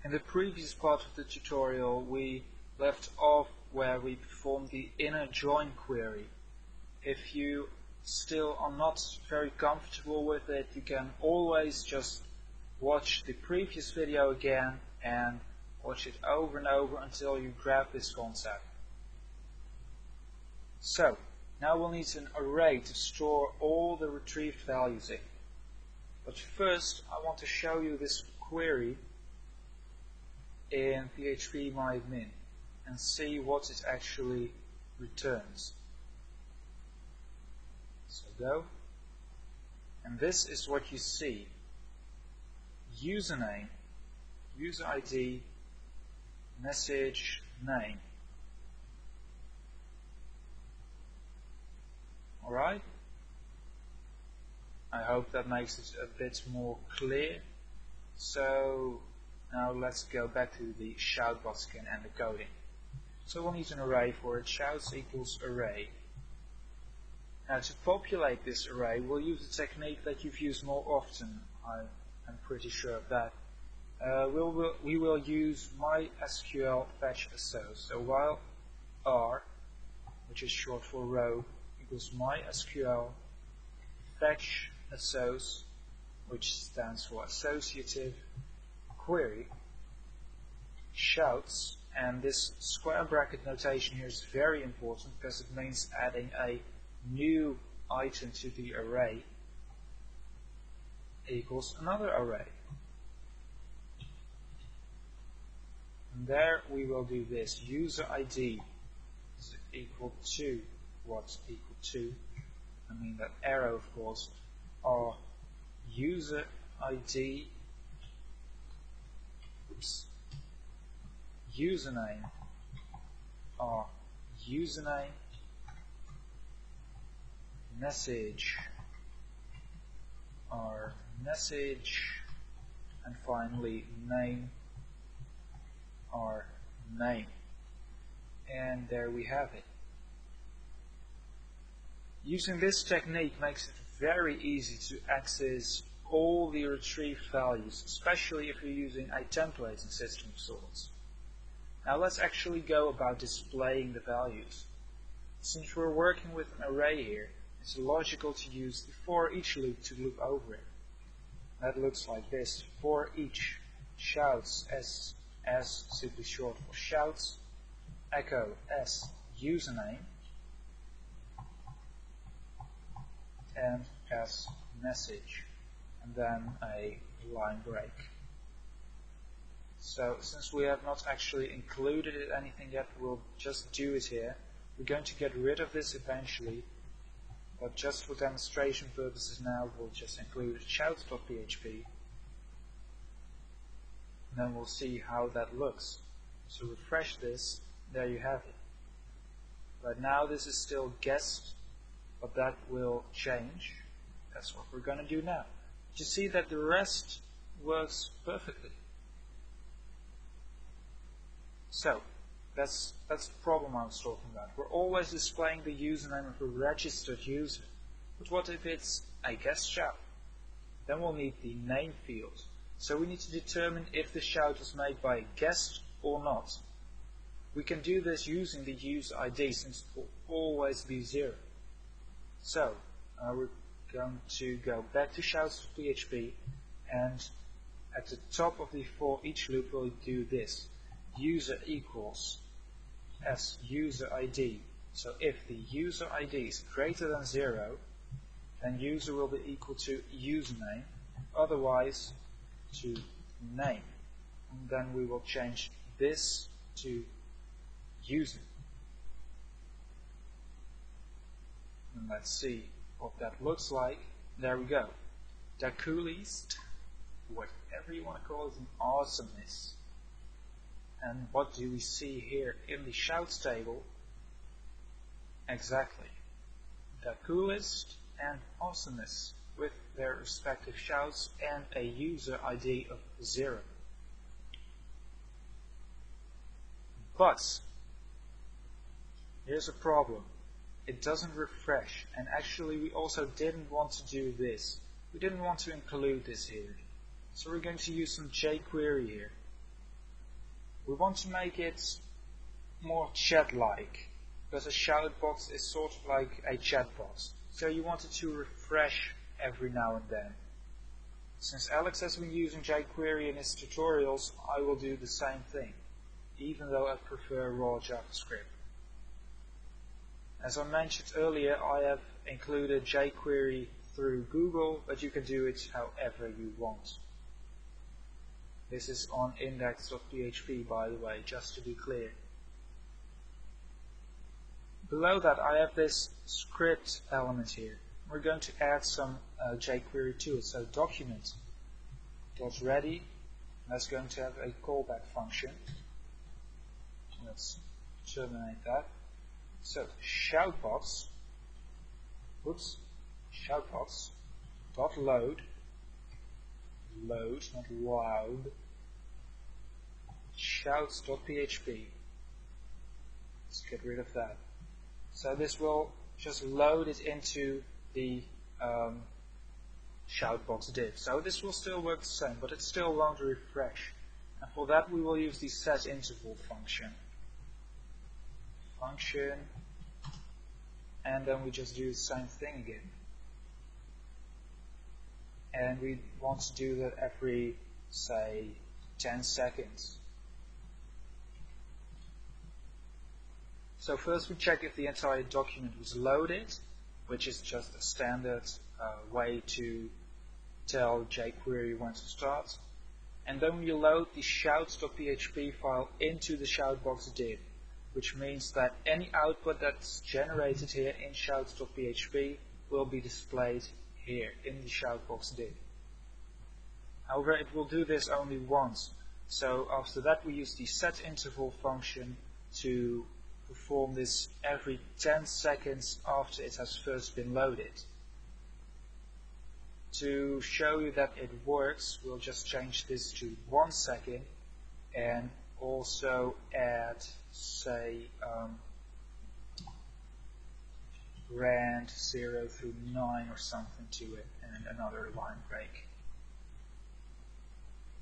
In the previous part of the tutorial we left off where we performed the inner join query. If you still are not very comfortable with it, you can always just watch the previous video again and watch it over and over until you grab this concept. So, now we'll need an array to store all the retrieved values in. But first I want to show you this query in PHP myadmin and see what it actually returns. So go, and this is what you see: username, user ID, message name. Alright? I hope that makes it a bit more clear. So now let's go back to the Shoutbox again and the coding. So we'll need an array for it. Shouts equals array. Now to populate this array we'll use a technique that you've used more often. I'm pretty sure of that. We will use MySQL fetch assoc. So while R, which is short for row, equals MySQL fetch assoc, which stands for associative query, shouts, and this square bracket notation here is very important because it means adding a new item to the array, equals another array. And there we will do this. User ID is equal to what's equal to. I mean that arrow, of course, are user ID, username are username, message are message, and finally name are name. And there we have it. Using this technique makes it very easy to access all the retrieved values, especially if you're using a templating system of sorts. Now let's actually go about displaying the values. Since we're working with an array here, it's logical to use the for each loop to loop over it. That looks like this: for each shouts s simply short for shouts, echo s username, and s message, and then a line break. So since we have not actually included anything yet, we'll just do it here. We're going to get rid of this eventually, but just for demonstration purposes now we'll just include shouts.php, and then we'll see how that looks. So refresh this, there you have it. Right now this is still guessed, but that will change. That's what we're going to do now. You see that the rest works perfectly. So that's the problem I was talking about. We're always displaying the username of a registered user. But what if it's a guest shout? Then we'll need the name field. So we need to determine if the shout was made by a guest or not. We can do this using the user ID, since it will always be 0. So we're going to go back to shouts.php, and at the top of the for each loop we'll do this: user equals s user ID. So if the user ID is greater than 0, then user will be equal to username, otherwise to name. And then we will change this to user. And let's see what that looks like. There we go. The coolest, whatever you want to call it, an awesomeness. And what do we see here in the shouts table? Exactly. The coolest and awesomeness with their respective shouts and a user ID of 0. But here's a problem. It doesn't refresh, and actually we also didn't want to do this. We didn't want to include this here. So we're going to use some jQuery here. We want to make it more chat-like, because a shoutbox is sort of like a chat box. So you want it to refresh every now and then. Since Alex has been using jQuery in his tutorials, I will do the same thing, even though I prefer raw JavaScript. As I mentioned earlier, I have included jQuery through Google, but you can do it however you want. This is on index.php, by the way, just to be clear. Below that, I have this script element here. We're going to add some jQuery to it. So document.ready, that's going to have a callback function. Let's terminate that. So shoutbox, dot load, not loud, shouts.php. Let's get rid of that. So this will just load it into the Shoutbox div. So this will still work the same, but it still won't refresh. And for that we will use the setInterval function. And then we just do the same thing again. And we want to do that every, say, 10 seconds. So first we check if the entire document was loaded, which is just a standard way to tell jQuery when to start. And then we load the shouts.php file into the Shoutbox div, which means that any output that's generated here in shouts.php will be displayed here in the Shoutbox div. However, it will do this only once. So after that we use the setInterval function to perform this every 10 seconds after it has first been loaded. To show you that it works, we'll just change this to 1 second and also add, say, rand 0 through 9 or something to it, and another line break.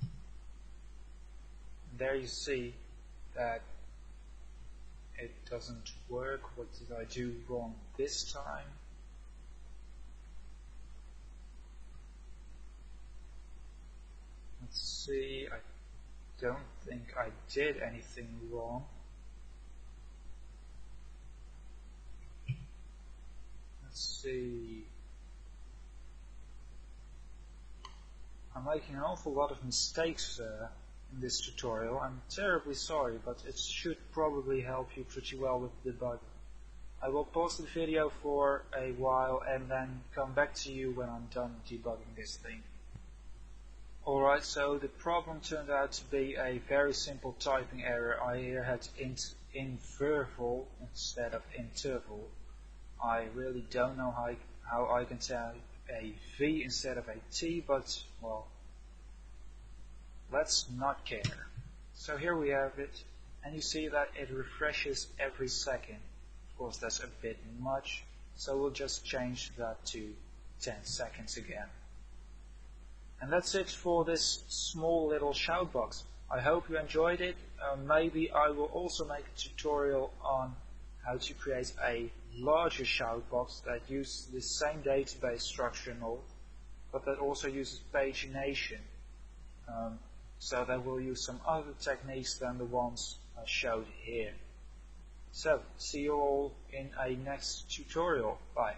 And there you see that it doesn't work. What did I do wrong this time? Let's see, I don't think I did anything wrong. Let's see. I'm making an awful lot of mistakes in this tutorial. I'm terribly sorry, but it should probably help you pretty well with debugging. I will pause the video for a while and then come back to you when I'm done debugging this thing. Alright, so the problem turned out to be a very simple typing error. I here had interval instead of interval. I really don't know how I can type a V instead of a T, but, well, let's not care. So here we have it, and you see that it refreshes every second. Of course, that's a bit much, so we'll just change that to 10 seconds again. And that's it for this small little Shoutbox. I hope you enjoyed it. Maybe I will also make a tutorial on how to create a larger Shoutbox that uses the same database structure and all, but that also uses pagination. So that we'll use some other techniques than the ones I showed here. So, see you all in a next tutorial. Bye.